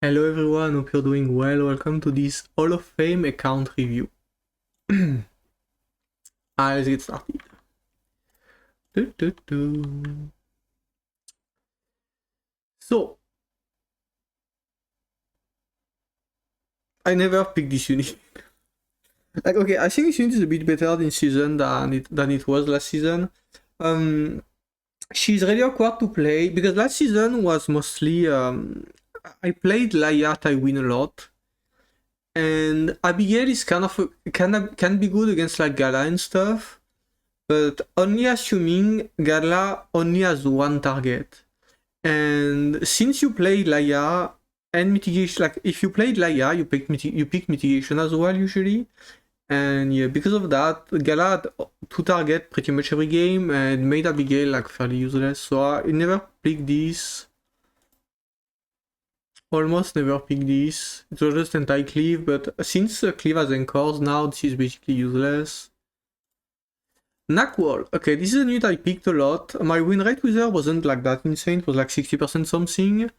Hello everyone, hope you're doing well. Welcome to this Hall of Fame account review. Let's get started. So, I never picked this unit. Okay, I think this unit is a bit better this season than it was last season. She's really awkward to play because last season was mostly I played Layat, I win a lot. And Abigail is can be good against like Gala and stuff, but only assuming Gala only has one target. And since you play Laia and mitigation, like if you played Laia, you pick mitigation as well usually. And yeah, because of that, Gala had two target pretty much every game and made Abigail like fairly useless. So I never picked this. Almost never picked this. It was just anti-cleave, but since cleave has anchors now, this is basically useless. Knackwall. Okay, this is a unit I picked a lot. My win rate with her wasn't like that insane. It was like 60% something.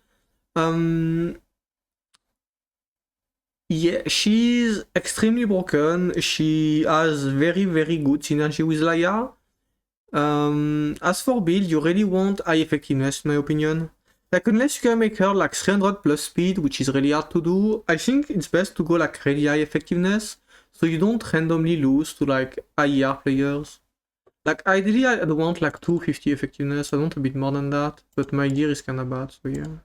Yeah, she's extremely broken. She has very, very good synergy with Laia. As for build, you really want high effectiveness, in my opinion. Like, unless you can make her like 300 plus speed, which is really hard to do, I think it's best to go like really high effectiveness, so you don't randomly lose to like IER players. Like, ideally I'd want like 250 effectiveness, I want a bit more than that, but my gear is kinda bad, so yeah.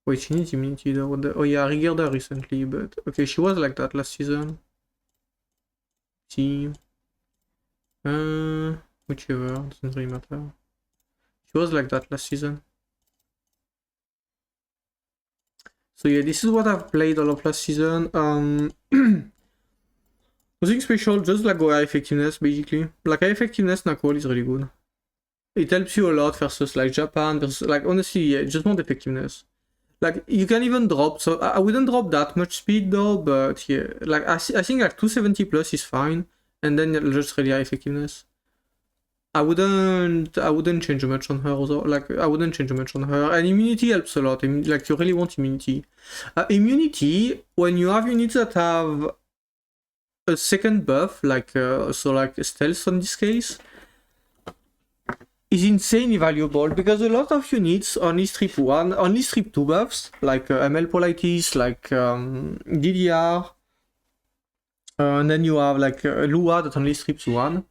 Wait, she needs immunity though. Oh yeah, I regeared her recently, but okay, she was like that last season. See. Whichever, doesn't really matter. She was like that last season. So yeah, this is what I've played all of last season. Nothing special, just like go high effectiveness basically. Like high effectiveness Knackwall is really good. It helps you a lot versus like Japan, versus like honestly, yeah, just want effectiveness. Like you can even drop, so I wouldn't drop that much speed though, but yeah, like I think like 270 plus is fine, and then just really high effectiveness. I wouldn't change much on her though. Like I wouldn't change much on her, and immunity helps a lot. Like you really want immunity. Immunity when you have units that have a second buff, like so like stealth in this case, is insanely valuable because a lot of units only strip two buffs, like ML Politis, like DDR, and then you have like Lua that only strips one.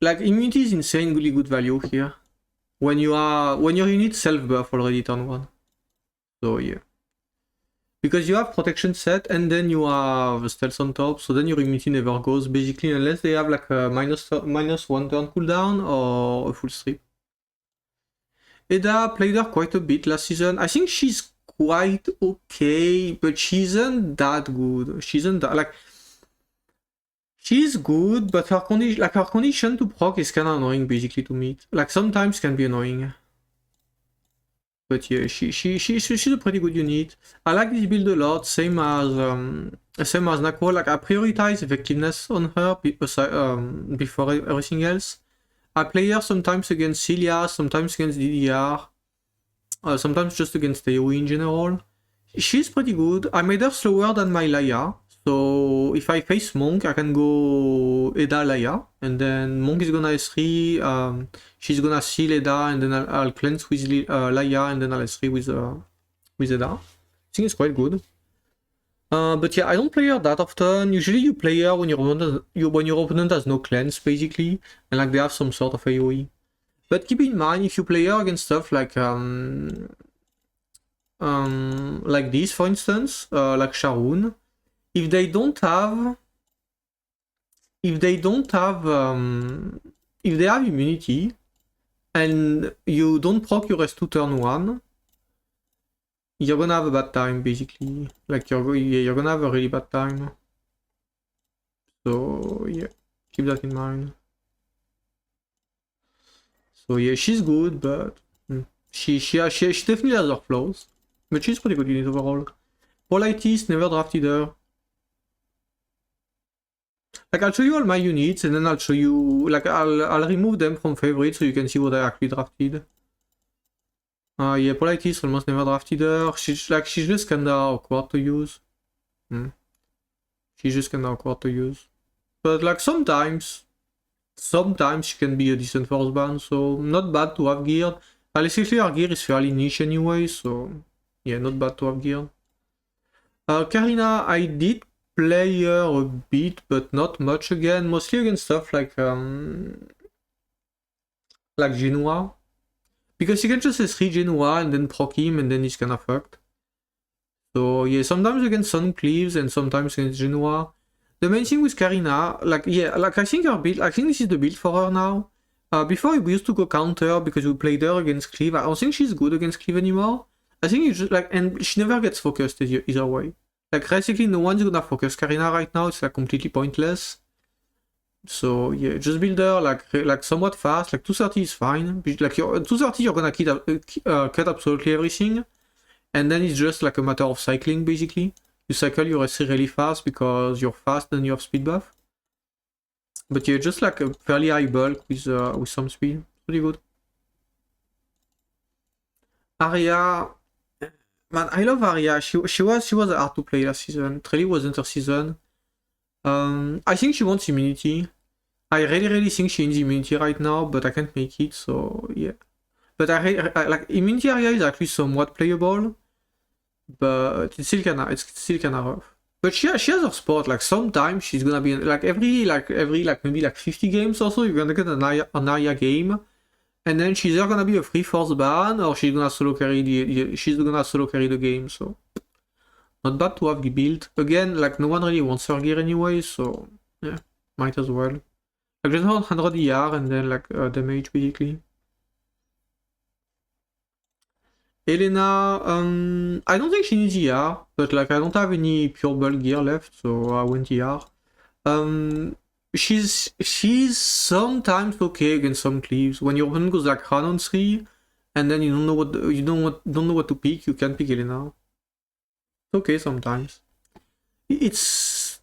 Like immunity is insanely good value here when your unit self buff already turn one. So yeah. Because you have protection set and then you have stealth on top, so then your immunity never goes basically unless they have like a minus one turn cooldown or a full strip. Eda played her quite a bit last season. I think she's quite okay, but she isn't that good. She isn't that like she's good, but her condition to proc is kinda annoying basically to meet. Like sometimes can be annoying. But yeah, she's a pretty good unit. I like this build a lot, same as Knackwall. Like I prioritize effectiveness on her before everything else. I play her sometimes against Celia, sometimes against DDR, sometimes just against AoE in general. She's pretty good. I made her slower than my Laia, so if I face Monk, I can go Eda Laia, and then Monk is gonna S3, she's gonna seal Eda, and then I'll cleanse with Laia, and then I'll S3 with Eda. I think it's quite good. But yeah, I don't play her that often. Usually you play her when your opponent has no cleanse, basically, and like they have some sort of AoE. But keep in mind, if you play her against stuff like this, for instance, like Sharon, if they have immunity and you don't proc your S2 turn 1, you're gonna have a bad time basically. Like you're gonna have a really bad time. So yeah, keep that in mind. So yeah, she's good, but she definitely has her flaws, but she's pretty good unit overall. Politis, never drafted her. Like I'll show you all my units and then I'll show you, like I'll remove them from favorites so you can see what I actually drafted. Yeah, Politis almost never drafted her. She's just kinda awkward to use. She's just kinda awkward to use. But like sometimes she can be a decent first ban, so not bad to have geared. Basically our gear is fairly niche anyway, so yeah, not bad to have geared. Karina, I did play her a bit, but not much again. Mostly against stuff like Genua. Because you can just S3 Genua and then proc him and then he's kinda fucked. So yeah, sometimes against Sun Cleaves and sometimes against Genua. The main thing with Karina, I think this is the build for her now. Before we used to go counter because we played her against Cleave. I don't think she's good against Cleave anymore. I think it's just and she never gets focused either way. Basically no one's gonna focus Karina right now, it's completely pointless. So yeah, just build her somewhat fast, 230 is fine. Your 230 you're gonna cut absolutely everything. And then it's just a matter of cycling basically. You cycle your S3 really fast because you're fast and you have speed buff. But yeah, just a fairly high bulk with some speed. Pretty good. Arya, man, I love Arya. She was hard to play last season. It really wasn't her season. I think she wants immunity. I really think she needs immunity right now, but I can't make it, so yeah. But I immunity Arya is actually somewhat playable, but it's still kinda rough. But she has her spot. Sometimes she's gonna be every maybe 50 games or so, you're gonna get an Arya game. And then she's either gonna be a free force ban or she's gonna solo carry the game, so not bad to have the build. Again, no one really wants her gear anyway, so yeah, might as well. Just 100 ER and then damage basically. Elena, I don't think she needs ER, but I don't have any pure bulk gear left, so I went ER. She's sometimes okay against some cleaves. When your opponent goes run on 3, and then you don't know what to pick, you can pick Elena. It's okay sometimes. It's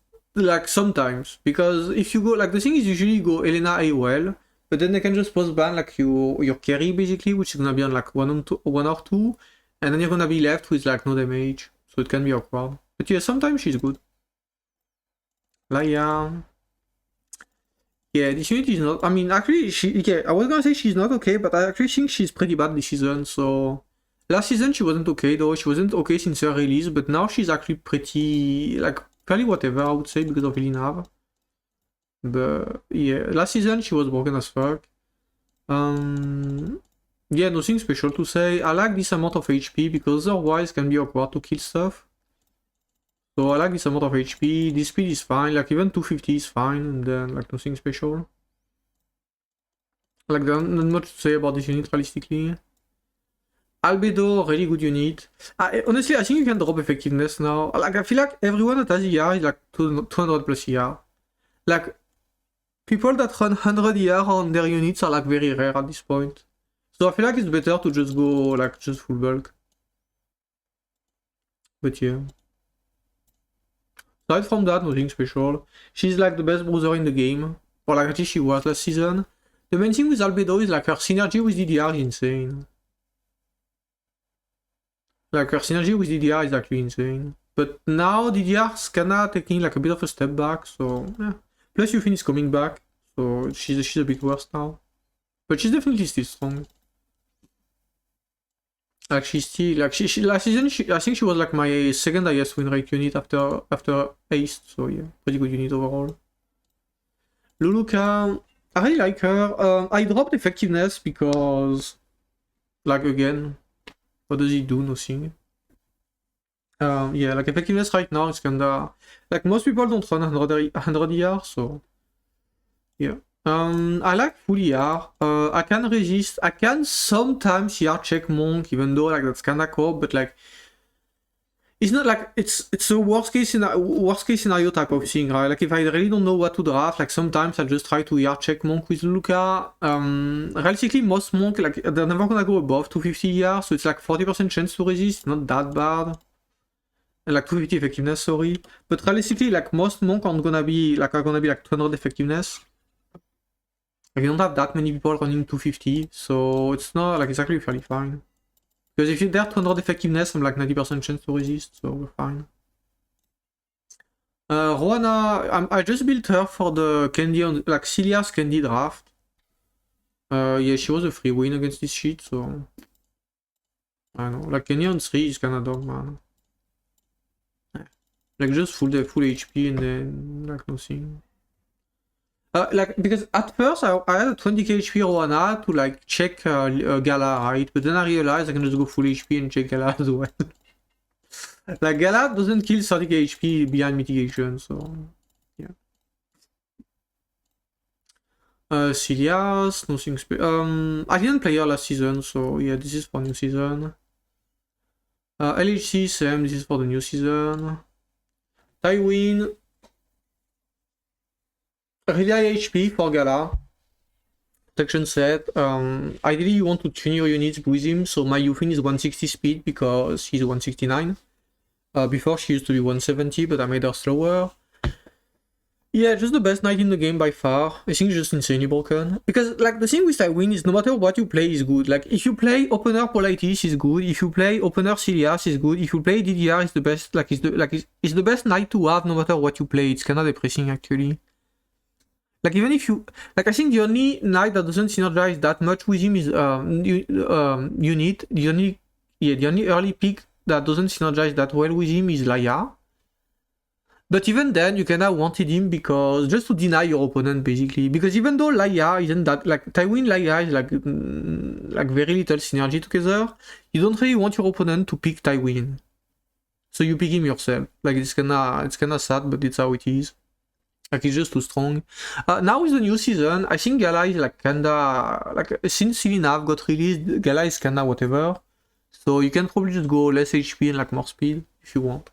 sometimes, because if you go the thing is usually you go Elena AOL, but then they can just post ban your carry basically, which is gonna be on 1 or 2, and then you're gonna be left with no damage, so it can be awkward. But yeah, sometimes she's good. Laia. Yeah, this unit is not. I mean, actually, I was gonna say she's not okay, but I actually think she's pretty bad this season. So last season she wasn't okay though. She wasn't okay since her release, but now she's actually pretty fairly whatever I would say because of Elinav. But yeah, last season she was broken as fuck. Yeah, nothing special to say. I like this amount of HP because otherwise it can be awkward to kill stuff. So I like this amount of HP, this speed is fine, even 250 is fine, and then nothing special. There's not much to say about this unit realistically. Albedo, really good unit. Honestly, I think you can drop effectiveness now. I feel like everyone that has ER is 200 plus ER. People that run 100 ER on their units are very rare at this point. So I feel like it's better to just go just full bulk. But yeah. Aside from that, nothing special. She's the best bruiser in the game. Or at least she was last season. The main thing with Albedo is her synergy with DDR is insane. Her synergy with DDR is actually insane. But now DDR's kinda taking a bit of a step back, so yeah. Plus Yufin is coming back, so she's a bit worse now. But she's definitely still strong. She's still last season I think she was my second highest win rate unit after Ace, so yeah, pretty good unit overall. Luluka, I really like her. I dropped effectiveness because again, what does he do? Nothing. Yeah, effectiveness right now is kinda most people don't run 100 ER, so yeah. I like full ER. I can resist. I can sometimes ER check Monk, even though that's kinda cool, but it's not it's a worst case scenario type of thing, right? If I really don't know what to draft, sometimes I just try to ER check Monk with Luca. Realistically, most Monk they're never gonna go above 250 ER, so it's 40% chance to resist, not that bad. 250 effectiveness, sorry. But realistically, most Monk aren't gonna be 200 effectiveness. You don't have that many people running 250, so it's not it's actually fairly fine. Because if they're 200 effectiveness, I'm like 90% chance to resist, so we're fine. Roana, I just built her for the Candy on like Celia's Candy draft. Yeah, she was a free win against this shit, so I don't know. Like Candy on 3 is kinda dog, man. Like just full HP and then like nothing. Like because at first I had a 20k HP Roana to like check Gala, right? But then I realized I can just go full HP and check Gala as well. Like Gala doesn't kill 30k HP behind mitigation, so yeah. Celia's, nothing I didn't play her last season, so yeah, this is for new season. LHC, same, this is for the new season. Tywin, really high HP for Gala. Protection set. Ideally you want to tune your units with him, so my Yufin is 160 speed because he's 169. Before she used to be 170, but I made her slower. Yeah, just the best knight in the game by far. I think just insanely broken. Because like the thing with Tywin is no matter what you play is good. Like if you play opener Politis is good. If you play opener Celias is good. If you play DDR is the best. Like it's the best knight to have no matter what you play. It's kinda depressing actually. Like even if you like, I think the only knight that doesn't synergize that much with him is unit. The only early pick that doesn't synergize that well with him is Laia. But even then, you kinda wanted him because just to deny your opponent basically. Because even though Laia isn't that like Tywin Laia is like very little synergy together, you don't really want your opponent to pick Tywin. So you pick him yourself. Like it's kinda sad, but it's how it is. Like he's just too strong. Now with the new season, I think Gala is like kinda like since Silinav got released, Gala is kinda whatever. So you can probably just go less HP and like more speed if you want.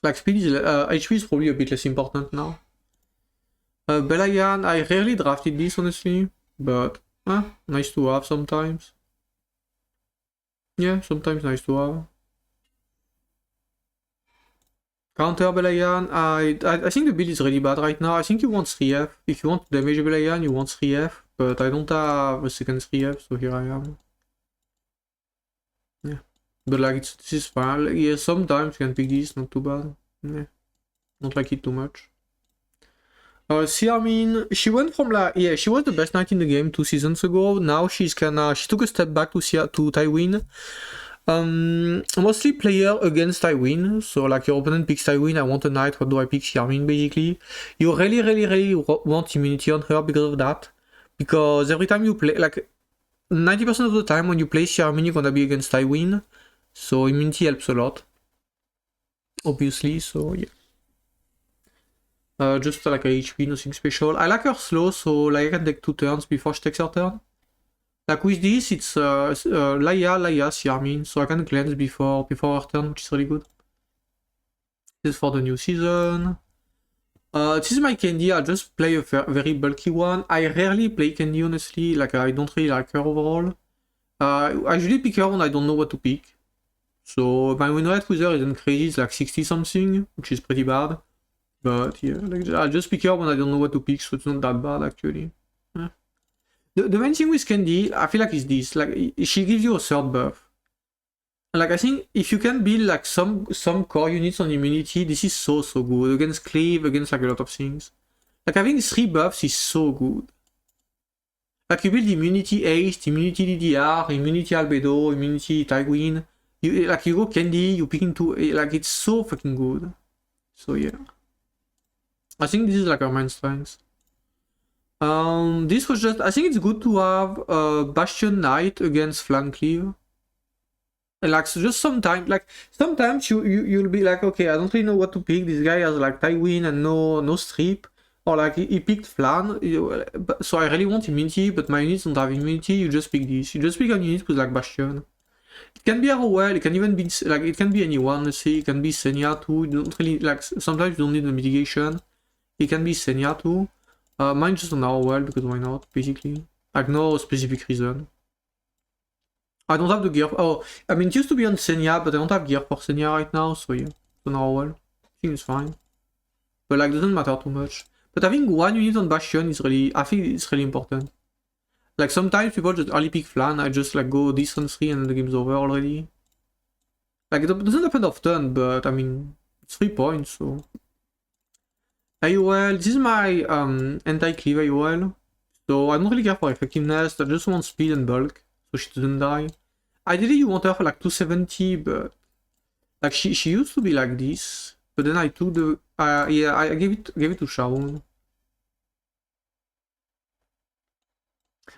Like speed is HP is probably a bit less important now. Belayan, I rarely drafted this honestly, but nice to have sometimes. Yeah, sometimes nice to have. Counter Belayan, I think the build is really bad right now. I think you want 3F. If you want to damage Belayan, you want 3F, but I don't have a second 3F, so here I am. Yeah. But like this is fine. Like, yeah, sometimes you can pick this, not too bad. Yeah. Don't like it too much. Siamin, she went from like, yeah, she was the best knight in the game 2 seasons ago. Now she took a step back to Tywin. Mostly player against Tywin, so like your opponent picks Tywin, I want a knight, what do I pick? Siamin basically. You really want immunity on her because of that. Because every time you play, like 90% of the time when you play Siamin, you're gonna be against Tywin. So immunity helps a lot. Obviously, so yeah. Just like a HP, nothing special. I like her slow, so like I can take 2 turns before she takes her turn. Like with this, it's Laia, Siamin, so I can cleanse before her turn, which is really good. This is for the new season. This is my Candy, I just play a very bulky one. I rarely play Candy, honestly, like I don't really like her overall. I usually pick her when I don't know what to pick. So my win rate with her isn't crazy, it's like 60 something, which is pretty bad. But yeah, like I just pick her when I don't know what to pick, so it's not that bad actually. Yeah. The main thing with Candy, I feel like is this, like she gives you a third buff. Like I think if you can build like some core units on immunity, this is so good. Against Cleave, against like a lot of things. Like having 3 buffs is so good. Like you build immunity Haste, immunity DDR, immunity Albedo, immunity Tywin. You go Candy, you pick into like it's so fucking good. So yeah. I think this is like our main strength. This was just, I think it's good to have a Bastion Knight against Flank Cleave. And like, so just sometimes you'll be like, okay, I don't really know what to pick. This guy has like Tywin and no strip. Or like, he picked Flan. So I really want immunity, but my units don't have immunity. You just pick this. You just pick a unit with like Bastion. It can be Arrowell, it can even be, like, it can be anyone, let's say. It can be Senya too. You don't really, like, sometimes you don't need the mitigation. It can be Senya too. Mine just an Arrowell, because why not, basically. Like, no specific reason. I don't have the gear. Oh, I mean, it used to be on Senya, but I don't have gear for Senya right now, so yeah. So now, well, I think it's fine. But like, doesn't matter too much. But having one unit on Bastion is really, I think it's really important. Like sometimes people just early pick Flan, I just like go this on 3 and the game's over already. Like it doesn't happen often, but I mean, it's 3 points, so. AOL, this is my anti-cleave AOL. So I don't really care for effectiveness, I just want speed and bulk, so she doesn't die. Ideally you want her for like 270, but like she used to be like this. But then I took the yeah, I gave it to Sharon.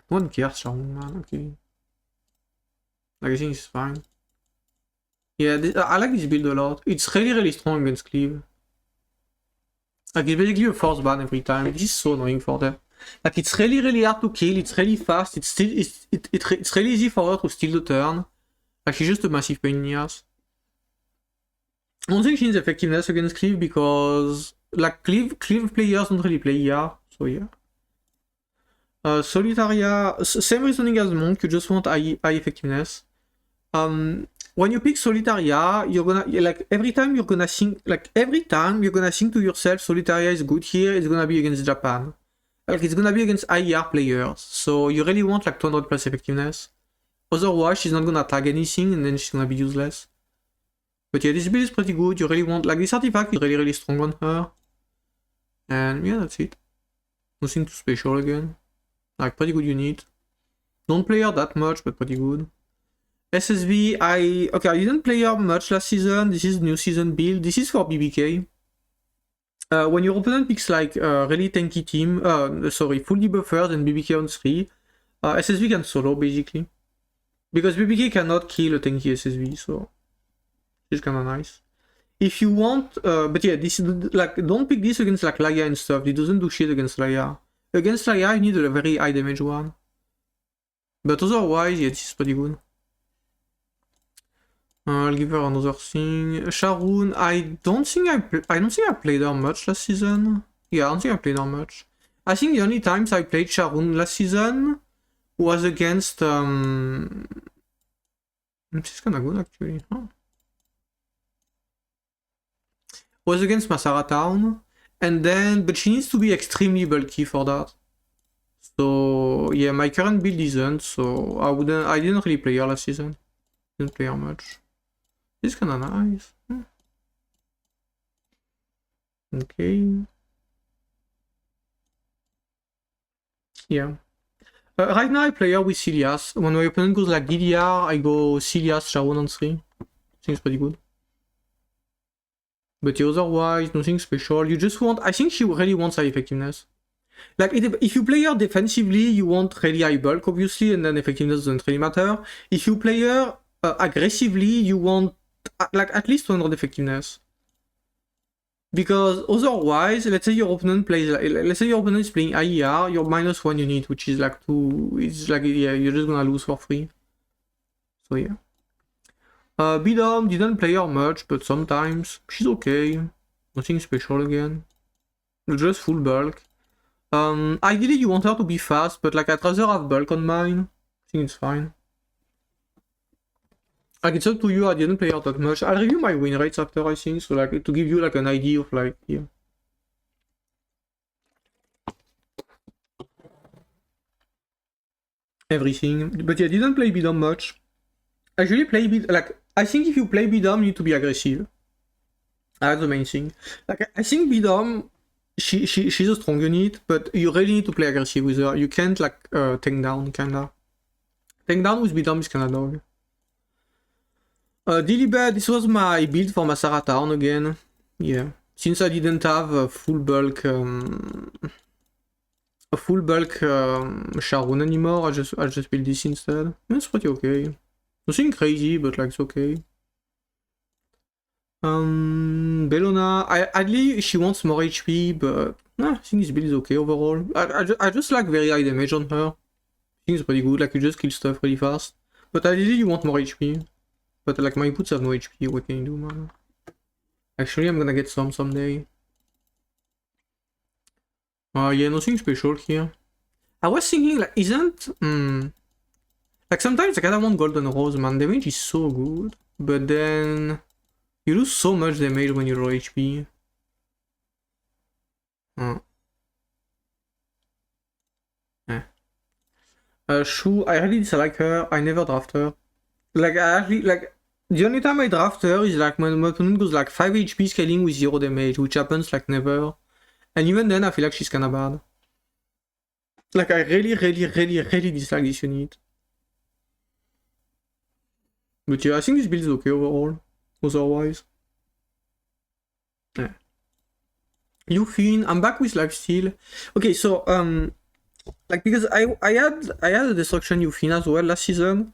No one cares, Sharon, man, okay. Like I think it's fine. Yeah, I like this build a lot. It's really strong against cleave. Like it's basically a force ban every time. This is so annoying for them. Like it's really hard to kill, it's really fast, it's really easy for her to steal the turn. Like she's just a massive pain in the ass. I don't think she needs effectiveness against cleave because like cleave players don't really play ER, so yeah. Solitaria, same reasoning as Monk, you just want high effectiveness. When you pick Solitaria, you're gonna like every time you're gonna think to yourself Solitaria is good here, it's gonna be against Japan. Like it's gonna be against IER players, so you really want like 200 plus effectiveness. Otherwise she's not gonna tag anything and then she's gonna be useless. But yeah, this build is pretty good, you really want like this artifact is really strong on her. And yeah, that's it. Nothing too special again. Like pretty good unit. Don't play her that much, but pretty good. SSV, I didn't play her much last season. This is new season build. This is for BBK. When your opponent picks like a really tanky team, full debuffers and BBK on 3, SSV can solo basically. Because BBK cannot kill a tanky SSV, so it's kinda nice. If you want, but yeah, this is like, don't pick this against like Laia and stuff. It doesn't do shit against Laia. Against Laia, you need a very high damage one. But otherwise, yeah, this is pretty good. I'll give her another thing. Sharon, I don't think I played her much last season. Yeah, I don't think I played her much. I think the only times I played Sharon last season was against this is kinda good actually, huh? Was against Masara Town. And then but she needs to be extremely bulky for that. So yeah, my current build isn't, so I didn't really play her last season. Didn't play her much. This is kinda nice. Okay. Yeah. Right now I play her with Cilias. When my opponent goes like DDR, I go Cilias, Sharon on 3. I think it's pretty good. But otherwise, nothing special. You just want, I think she really wants high effectiveness. Like, if you play her defensively, you want really high bulk, obviously, and then effectiveness doesn't really matter. If you play her aggressively, you want like at least 200 effectiveness. Because otherwise, let's say your opponent is playing IER, you're -1 unit, which is like 2, it's like, yeah, you're just gonna lose for free. So yeah. Bidom didn't play her much, but sometimes she's okay. Nothing special again. Just full bulk. Ideally you want her to be fast, but like I'd rather have bulk on mine. I think it's fine. Like it's up to you, I didn't play her that much. I'll review my win rates after, I think, so like to give you like an idea of like, yeah. Everything. But yeah, didn't play Bidom much. Actually play like I think if you play Bidom, you need to be aggressive. That's the main thing. Like I think Bidom, she's a strong unit, but you really need to play aggressive with her. You can't like tank down kinda. Tank down with Bidom is kinda dog. Dilibet, this was my build for Masara Town again. Yeah. Since I didn't have a full bulk Sharon anymore, I just built this instead. It's pretty okay. Nothing crazy, but like it's okay. Bellona, ideally she wants more HP, but I think this build is okay overall. I just like very high damage on her. I think it's pretty good, like you just kill stuff really fast. But ideally you want more HP. But like my boots have no HP, what can you do, man? Actually I'm gonna get some someday. Yeah, nothing special here. I was thinking like isn't like sometimes I kinda want Golden Rose, man. Damage is so good. But then you lose so much damage when you low HP. Shu, I really dislike her. I never draft her. Like, I actually, like, the only time I draft her is like when my opponent goes like 5 HP scaling with 0 damage, which happens like never. And even then, I feel like she's kinda bad. Like, I really dislike this unit. But yeah, I think this build is okay overall. Otherwise. Yeah. Yufin, I'm back with lifesteal. Okay, so like because I had a destruction Yufin as well last season.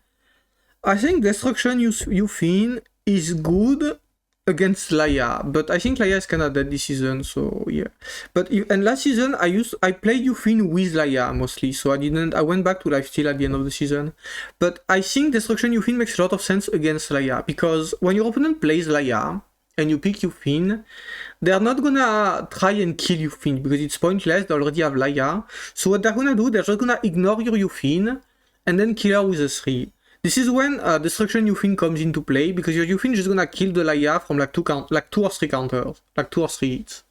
I think destruction Yufin is good against Laia, but I think Laia is kinda dead this season, so yeah. But and last season I played Yufin with Laia mostly, so I went back to lifesteal at the end of the season. But I think destruction Yufin makes a lot of sense against Laia, because when your opponent plays Laia and you pick Yufin, they're not gonna try and kill Yufin because it's pointless, they already have Laia. So what they're gonna do, they're just gonna ignore your Yufin and then kill her with a 3. This is when destruction Yufin comes into play, because your Yufin is just gonna kill the Laia from like 2 or 3 counters, like 2 or 3 hits.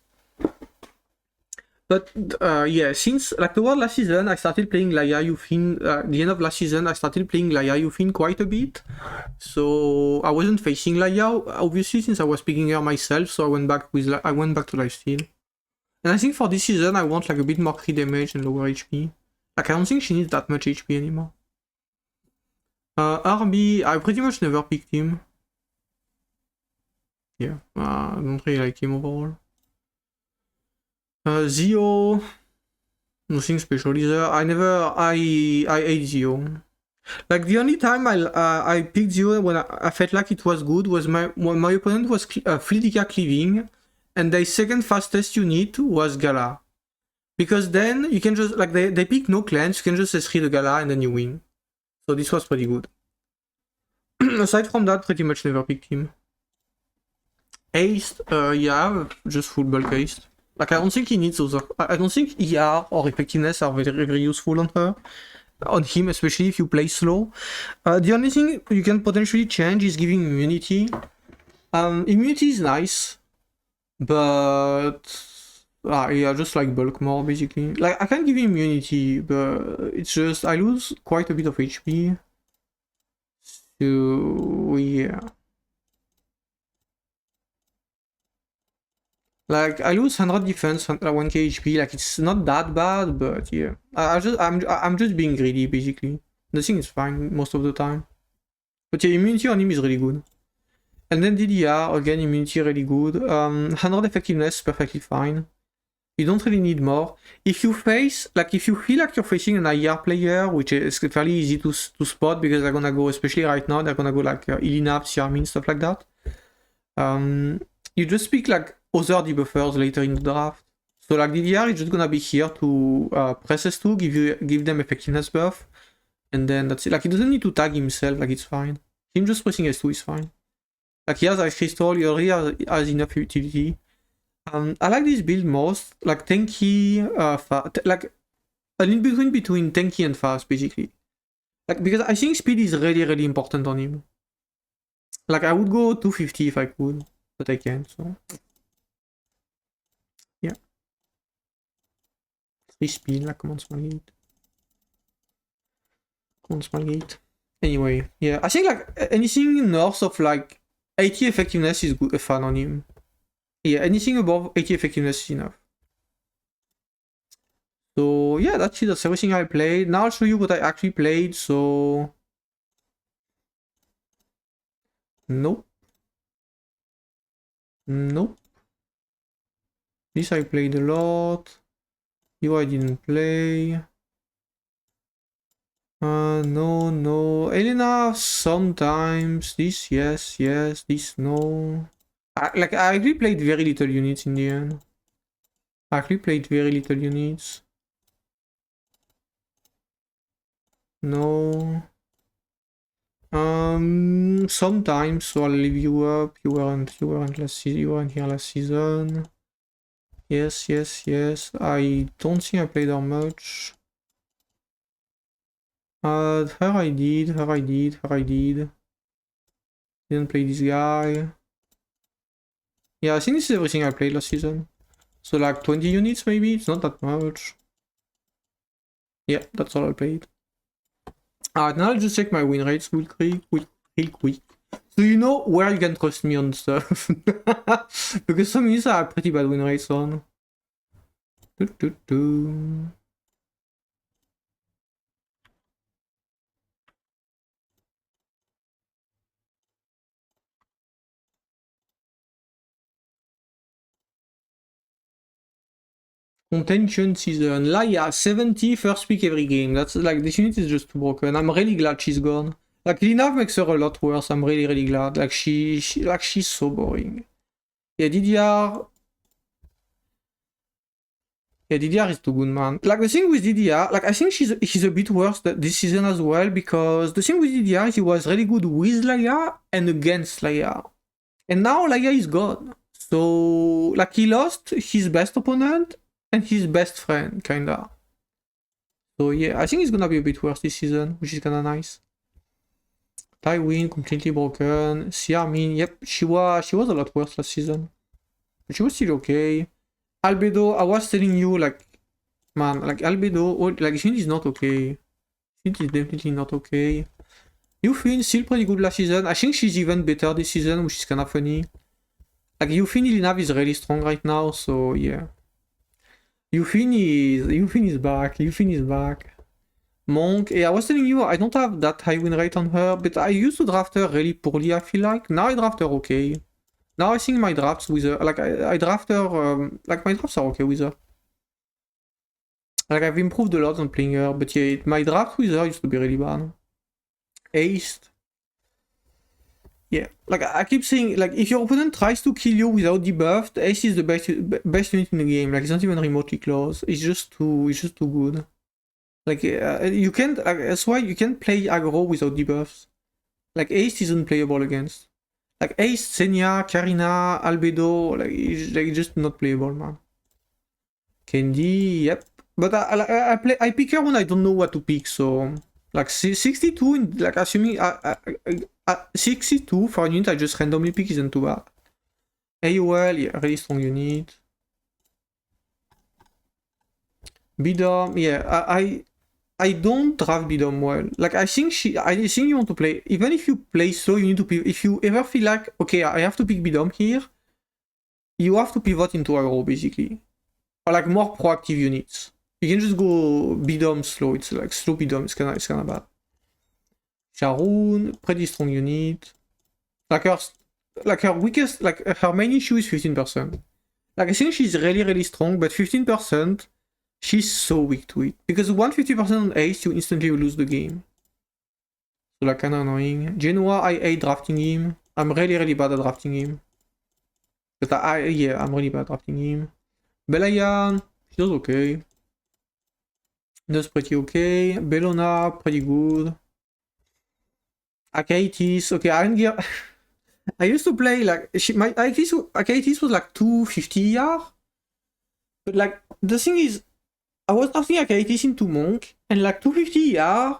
But yeah, since like the last season, I started playing Laia Yufin. The end of last season, I started playing Laia Yufin quite a bit. So I wasn't facing Laia, obviously, since I was picking her myself. So I went back to lifesteal. And I think for this season, I want like a bit more crit damage and lower HP. Like I don't think she needs that much HP anymore. RB, I pretty much never picked him. Yeah, I don't really like him overall. Zio, nothing special either. I hate Zio. Like the only time I picked Zio when I felt like it was good was when my opponent was Flidica cleaving, and their second fastest unit was Gala. Because then you can just, like, they pick no clans, you can just S3 the Gala and then you win. So this was pretty good. Aside from that, pretty much never picked him. Haste, yeah, just full bulk haste. Like, I don't think he needs those. I don't think ER or effectiveness are very useful on her. On him, especially if you play slow. The only thing you can potentially change is giving immunity. Immunity is nice, but yeah, just like bulk more basically. Like I can give him immunity, but it's just I lose quite a bit of HP. So yeah. Like I lose 100 defense, 1k HP. Like it's not that bad, but yeah. I'm just being greedy basically. The thing is fine most of the time. But yeah, immunity on him is really good. And then DDR, again, immunity really good. 100 effectiveness, perfectly fine. You don't really need more. If you face, like if you feel like you're facing an IR player, which is fairly easy to spot because they're gonna go, especially right now, they're gonna go like Ilina, Xiaomin, stuff like that. You just pick like other debuffers later in the draft. So like DDR is just gonna be here to press S2, give them effectiveness buff, and then that's it. Like he doesn't need to tag himself, like it's fine. Him just pressing S2 is fine. Like he has Ice Crystal, he already has enough utility. I like this build most, like tanky, like an in between tanky and fast, basically. Like because I think speed is really important on him. Like I would go 250 if I could, but I can't. So yeah, 3 speed, like come on, small gate. Come on, small gate. Anyway, yeah, I think like anything north of like 80 effectiveness is good, fun on him. Yeah, anything above 80 effectiveness is enough. So yeah, that's it. That's everything I played. Now I'll show you what I actually played. So nope. This I played a lot. You I didn't play. No. Elena sometimes. This yes. This no. I actually played very little units in the end. No. Sometimes, so I'll leave you up. You weren't here last season. Yes. I don't think I played her much. Her I did. Didn't play this guy. Yeah, I think this is everything I played last season. So like 20 units maybe, it's not that much. Yeah, that's all I played. Alright, now I'll just check my win rates real quick. So you know where you can trust me on stuff. Because some units I have pretty bad win rates on. Contention season. Laia, 70 first pick every game. That's like, this unit is just too broken. I'm really glad she's gone. Like, Linav makes her a lot worse. I'm really glad. Like, she's so boring. Yeah, DDR. Yeah, DDR is too good, man. Like, the thing with DDR, like, I think she's a bit worse this season as well, because the thing with DDR is he was really good with Laia and against Laia. And now Laia is gone. So, like, he lost his best opponent and his best friend, kinda. So yeah, I think it's gonna be a bit worse this season, which is kinda nice. Tywin, completely broken. Xiaomin, yep, she was a lot worse last season. But she was still okay. Albedo, I was telling you, like, man, like, Albedo, like, she is not okay. She is definitely not okay. Yufin, still pretty good last season. I think she's even better this season, which is kinda funny. Like, Yufin Ilinav is really strong right now, so yeah. Yufin is back. Yufin is back. Monk, yeah, I was telling you, I don't have that high win rate on her, but I used to draft her really poorly, I feel like. Now I draft her okay. Now I think my drafts with her, like, I draft her, like, my drafts are okay with her. Like, I've improved a lot on playing her, but yeah, my draft with her used to be really bad. Aced. Yeah, like, I keep saying, like, if your opponent tries to kill you without debuffed, Ace is the best unit in the game. Like, it's not even remotely close. It's just too good. Like, you can't, like, that's why you can't play aggro without debuffs. Like, Ace isn't playable against. Like, Ace, Senya, Karina, Albedo, like, it's just not playable, man. Candy, yep. But I pick her when I don't know what to pick, so... Like, 62, in, like, assuming... 62 for a unit I just randomly pick isn't too bad. AOL, yeah, really strong unit. Bidom, yeah, I don't draft Bidom well. Like, I think you want to play, even if you play slow, you need to pivot. If you ever feel like, okay, I have to pick Bidom here, you have to pivot into aggro, basically. Or like more proactive units. You can just go Bidom slow, it's like slow Bidom, it's kinda bad. Sharon, pretty strong unit. Like her weakest, like her main issue is 15%. Like, I think she's really strong, but 15%, she's so weak to it. Because 150% on Ace, you instantly lose the game. So, like, kinda annoying. Genoa, I hate drafting him. I'm really bad at drafting him. But yeah, I'm really bad at drafting him. Belayan, she does okay. Does pretty okay. Bellona, pretty good. Akatis, okay, Irongear. I used to play, like, my Akatis was like 250 ER. But, like, the thing is, I was drafting Akatis into Monk, and, like, 250 ER,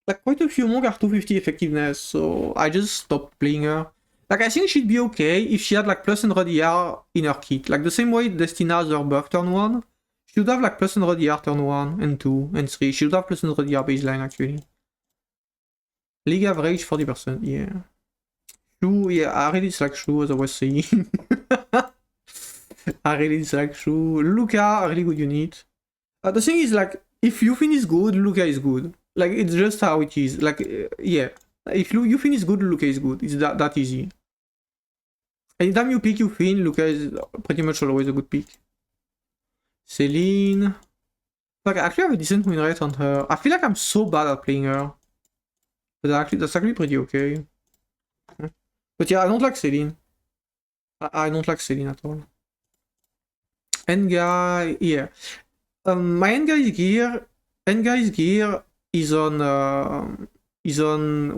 like, quite a few Monk are 250 effectiveness, so I just stopped playing her. Like, I think she'd be okay if she had, like, plus 100 ER in her kit. Like, the same way Destina has her buff turn 1, she would have, like, plus 100 ER turn 1, and 2, and 3. She would have plus 100 ER baseline, actually. League average, 40%, yeah. Shrew, yeah, I really dislike Shrew, as I was saying. I really dislike Shrew. Luca, really good unit. The thing is, like, if Yufin is good, Luca is good. Like, it's just how it is. Like, yeah. If Yufin is good, Luca is good. It's that easy. Anytime you pick Yufin, Luca is pretty much always a good pick. Celine. Like, I actually have a decent win rate on her. I feel like I'm so bad at playing her. But that's actually pretty okay. But yeah, I don't like Celine. I don't like Celine at all. End guy, yeah. My end guy's gear is on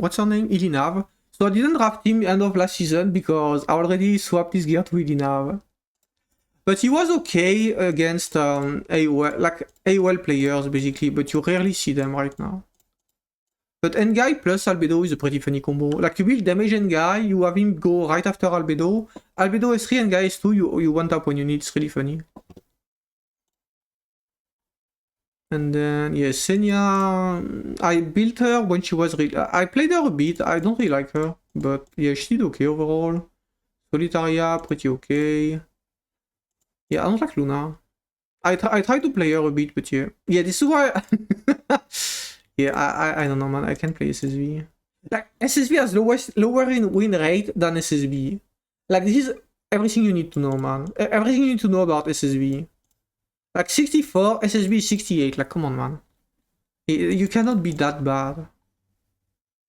what's her name? Ilinav. So I didn't draft him end of last season because I already swapped his gear to Ilinav. But he was okay against AOL, like AOL players basically, but you rarely see them right now. But Engai plus Albedo is a pretty funny combo. Like, you will damage Engai, you have him go right after Albedo. Albedo S3, Engai S2, you one tap when you need, it's really funny. And then, yeah, Senya, I built her when she was I played her a bit, I don't really like her, but yeah, she did okay overall. Solitaria, pretty okay. Yeah, I don't like Luna. I tried to play her a bit, but yeah. Yeah, this is why... yeah, I don't know, man, I can't play SSV. Like, SSV has lower in win rate than SSB. Like, this is everything you need to know, man. Everything you need to know about SSV. Like, 64, SSB is 68. Like, come on, man. You cannot be that bad.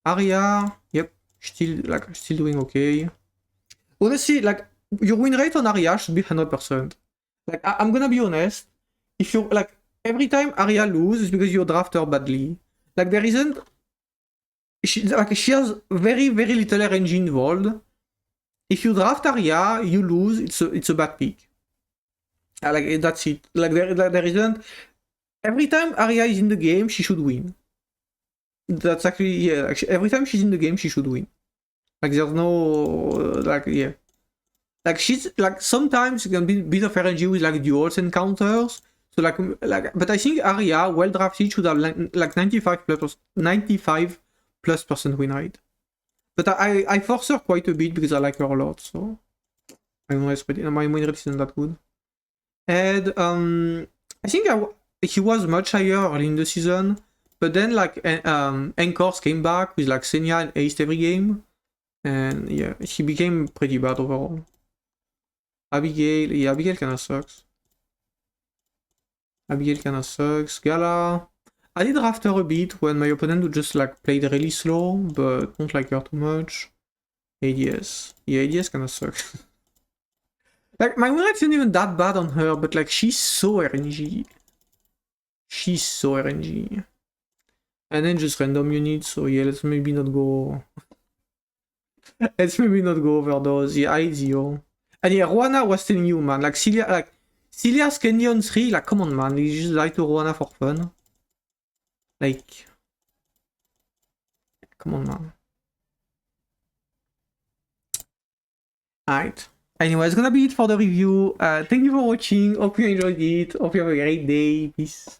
Arya, yep, still doing okay. Honestly, like, your win rate on Arya should be 100%. Like, I'm gonna be honest. If you like, every time Arya loses because you draft her badly. Like, there isn't... she has very, very little RNG involved. If you draft Arya, you lose, it's a bad pick. Like, that's it. Like, there isn't... Every time Arya is in the game, she should win. That's actually, yeah, actually, every time she's in the game, she should win. Like, there's no, like, yeah. Like, she's, like, sometimes it can be a bit of RNG with, like, duels and counters. So, like, but I think Arya, well drafted, should have, like 95 plus percent win rate. But I force her quite a bit because I like her a lot, so... my win rate isn't that good. And, I think he was much higher early in the season, but then, like, Anchors came back with, like, Senya and aced every game. And, yeah, he became pretty bad overall. Abigail, yeah, Abigail kinda sucks. Gala, I did draft her a bit when my opponent would just, like, play really slow, but don't like her too much. ADS. Yeah, ADS kinda sucks. Like, my win rate isn't even that bad on her, but, like, she's so RNG. And then just random units, so yeah, let's maybe not go... let's maybe not go over those. Yeah, IDO. And yeah, Ruana was telling you, man, like, Celia's Canyon 3, like, come on, man, you just lie to Ruana for fun. Like... come on, man. Alright. Anyway, it's gonna be it for the review. Thank you for watching. Hope you enjoyed it. Hope you have a great day. Peace.